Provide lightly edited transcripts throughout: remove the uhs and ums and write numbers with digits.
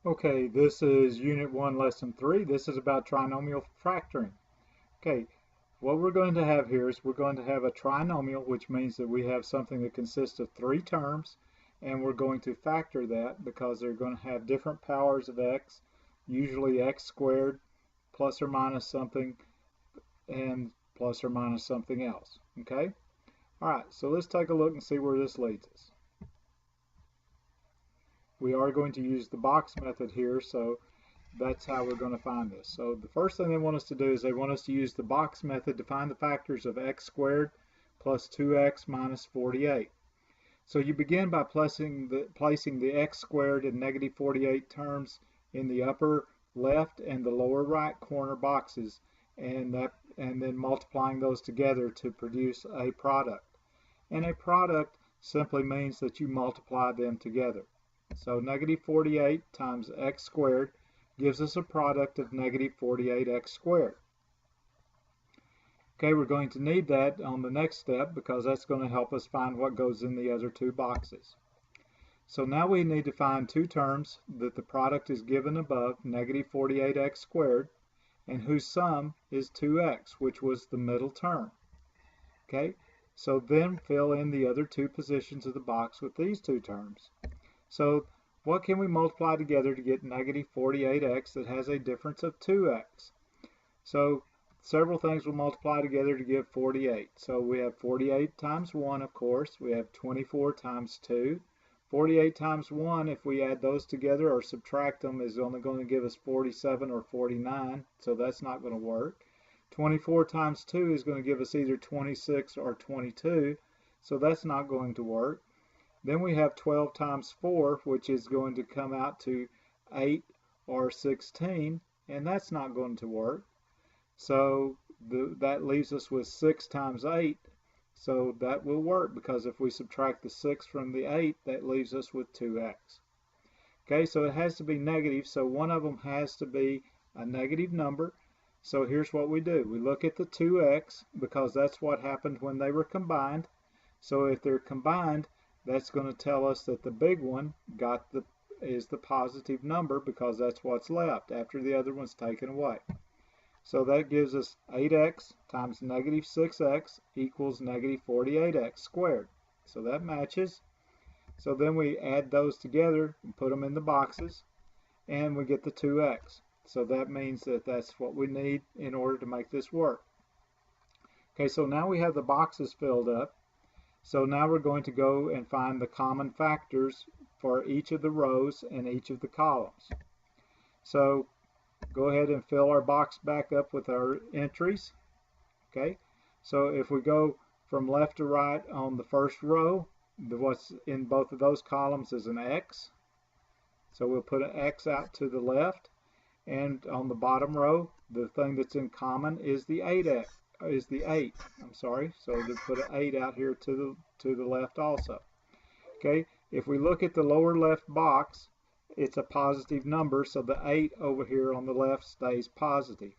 Okay, this is Unit 1, Lesson 3. This is about trinomial factoring. Okay, what we're going to have here is we're going to have a trinomial, which means that we have something that consists of three terms, and we're going to factor that because they're going to have different powers of x, usually x squared, plus or minus something, and plus or minus something else. Okay? All right, so let's take a look and see where this leads us. We are going to use the box method here, so that's how we're going to find this. So the first thing they want us to do is they want us to use the box method to find the factors of x squared plus 2x minus 48. So you begin by placing the x squared and negative 48 terms in the upper left and the lower right corner boxes, and then multiplying those together to produce a product. And a product simply means that you multiply them together. So negative 48 times x squared gives us a product of negative 48x squared. Okay, we're going to need that on the next step because that's going to help us find what goes in the other two boxes. So now we need to find two terms that the product is given above, negative 48x squared, and whose sum is 2x, which was the middle term. Okay, so then fill in the other two positions of the box with these two terms. So what can we multiply together to get negative 48x that has a difference of 2x? So several things will multiply together to give 48. So we have 48 times 1, of course. We have 24 times 2. 48 times 1, if we add those together or subtract them, is only going to give us 47 or 49, so that's not going to work. 24 times 2 is going to give us either 26 or 22, so that's not going to work. Then we have 12 times 4, which is going to come out to 8 or 16, and that's not going to work. So that leaves us with 6 times 8, so that will work because if we subtract the 6 from the 8, that leaves us with 2x. Okay, so it has to be negative, so one of them has to be a negative number. So here's what we do. We look at the 2x because that's what happened when they were combined. So if they're combined, that's going to tell us that the big one is the positive number because that's what's left after the other one's taken away. So that gives us 8x times negative 6x equals negative 48x squared. So that matches. So then we add those together and put them in the boxes, and we get the 2x. So that means that that's what we need in order to make this work. Okay, so now we have the boxes filled up. So now we're going to go and find the common factors for each of the rows and each of the columns. So go ahead and fill our box back up with our entries. Okay, so if we go from left to right on the first row, what's in both of those columns is an x. So we'll put an x out to the left, and on the bottom row, the thing that's in common is the 8x. Is the 8. I'm sorry. So to put an 8 out here to the left also. Okay. If we look at the lower left box, it's a positive number, so the 8 over here on the left stays positive.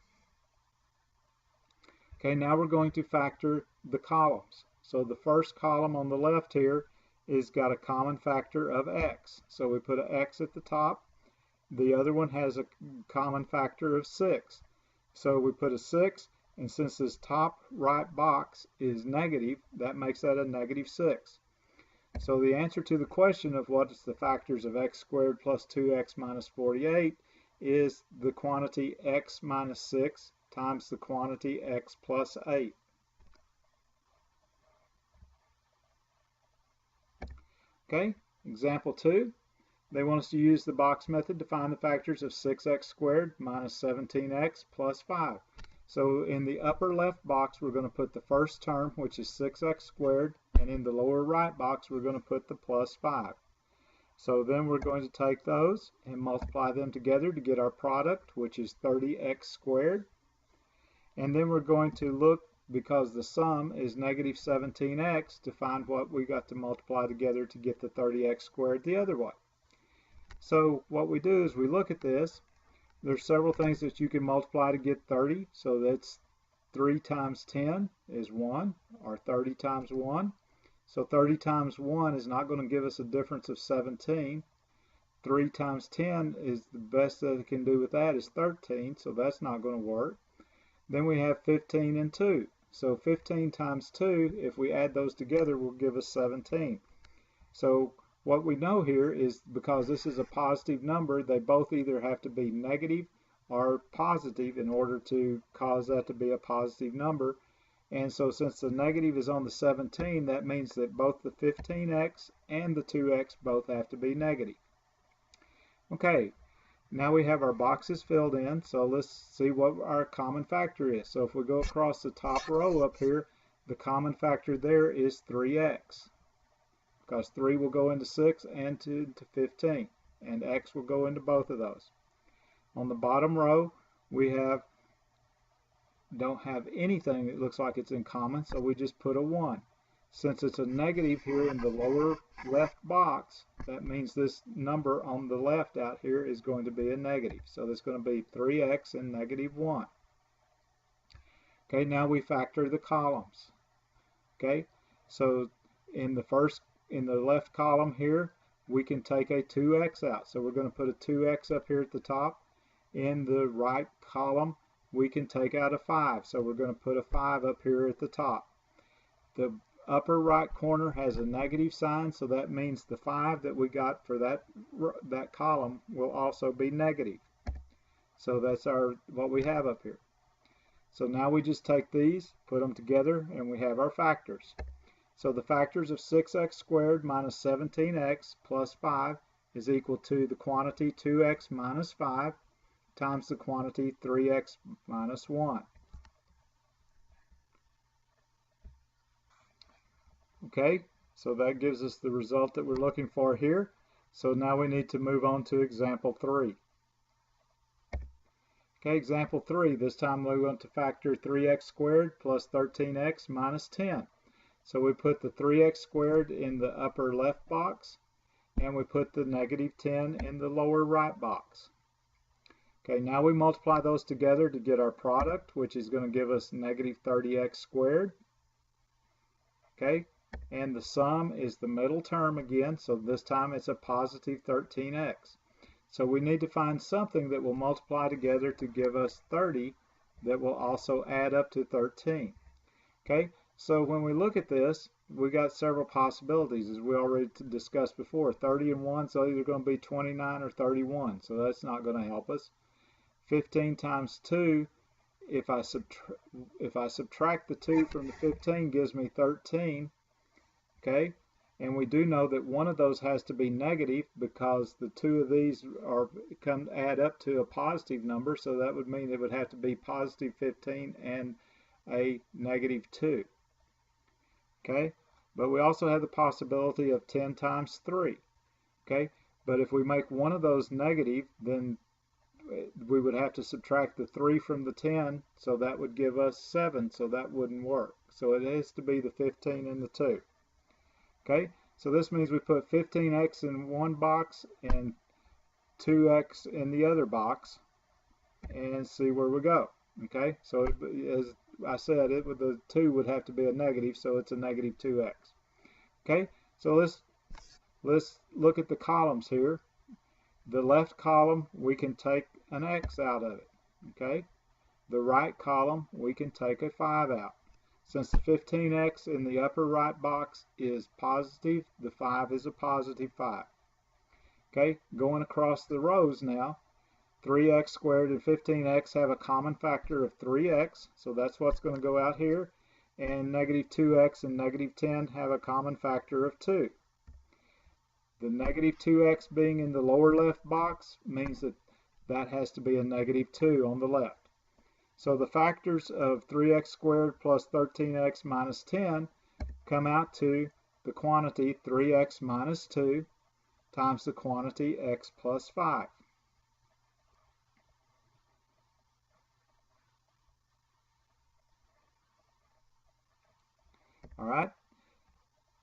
Okay. Now we're going to factor the columns. So the first column on the left here is got a common factor of x. So we put an x at the top. The other one has a common factor of 6. So we put a 6. And since this top right box is negative, that makes that a negative 6. So the answer to the question of what is the factors of x squared plus 2x minus 48 is the quantity x minus 6 times the quantity x plus 8. Okay, example 2. They want us to use the box method to find the factors of 6x squared minus 17x plus 5. So in the upper left box, we're going to put the first term, which is 6x squared, and in the lower right box, we're going to put the plus 5. So then we're going to take those and multiply them together to get our product, which is 30x squared. And then we're going to look, because the sum is negative 17x, to find what we got to multiply together to get the 30x squared the other way. So what we do is we look at this. There's several things that you can multiply to get 30. So that's 3 times 10 is 1, or 30 times 1. So 30 times 1 is not going to give us a difference of 17. 3 times 10 is the best that it can do with that is 13, so that's not going to work. Then we have 15 and 2. So 15 times 2, if we add those together, will give us 17. So what we know here is because this is a positive number, they both either have to be negative or positive in order to cause that to be a positive number. And so since the negative is on the 17, that means that both the 15x and the 2x both have to be negative. Okay, now we have our boxes filled in, so let's see what our common factor is. So if we go across the top row up here, the common factor there is 3x, because 3 will go into 6 and into 15, and x will go into both of those. On the bottom row, we don't have anything that looks like it's in common, so we just put a 1. Since it's a negative here in the lower left box, that means this number on the left out here is going to be a negative. So there's going to be 3x and negative 1. Okay, now we factor the columns. Okay, so in the left column here, we can take a 2x out. So we're going to put a 2x up here at the top. In the right column, we can take out a 5. So we're going to put a 5 up here at the top. The upper right corner has a negative sign, so that means the 5 that we got for that column will also be negative. So that's what we have up here. So now we just take these, put them together, and we have our factors. So the factors of 6x squared minus 17x plus 5 is equal to the quantity 2x minus 5 times the quantity 3x minus 1. Okay, so that gives us the result that we're looking for here. So now we need to move on to example 3. Okay, example 3, this time we want to factor 3x squared plus 13x minus 10. So we put the 3x squared in the upper left box, and we put the negative 10 in the lower right box. Okay, now we multiply those together to get our product, which is going to give us negative 30x squared. Okay, and the sum is the middle term again, so this time it's a positive 13x. So we need to find something that will multiply together to give us 30 that will also add up to 13. Okay, so when we look at this, we got several possibilities, as we already discussed before. 30 and 1, so either going to be 29 or 31, so that's not going to help us. 15 times 2, if I subtract the 2 from the 15, gives me 13. Okay, and we do know that one of those has to be negative because the two of these add up to a positive number, so that would mean it would have to be positive 15 and a negative 2. Okay, but we also have the possibility of 10 times 3. Okay, but if we make one of those negative, then we would have to subtract the 3 from the 10, so that would give us 7, so that wouldn't work. So it has to be the 15 and the 2. Okay, so this means we put 15x in one box and 2x in the other box and see where we go. Okay, so as I said, the 2 would have to be a negative, so it's a negative 2x. Okay, so let's look at the columns here. The left column, we can take an x out of it. Okay, the right column, we can take a 5 out. Since the 15x in the upper right box is positive, the 5 is a positive 5. Okay, going across the rows now, 3x squared and 15x have a common factor of 3x, so that's what's going to go out here. And negative 2x and negative 10 have a common factor of 2. The negative 2x being in the lower left box means that has to be a negative 2 on the left. So the factors of 3x squared plus 13x minus 10 come out to the quantity 3x minus 2 times the quantity x plus 5. All right.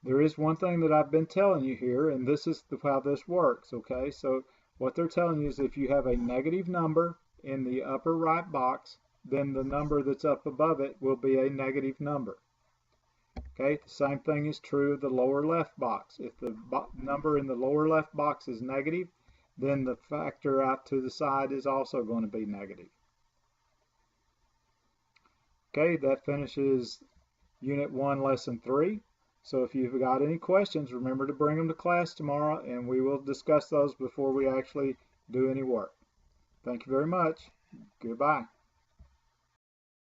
There is one thing that I've been telling you here, and this is how this works. Okay, so what they're telling you is if you have a negative number in the upper right box, then the number that's up above it will be a negative number. Okay, the same thing is true of the lower left box. If the number in the lower left box is negative, then the factor out to the side is also going to be negative. Okay, that finishes Unit 1, Lesson 3. So if you've got any questions, remember to bring them to class tomorrow, and we will discuss those before we actually do any work. Thank you very much. Goodbye.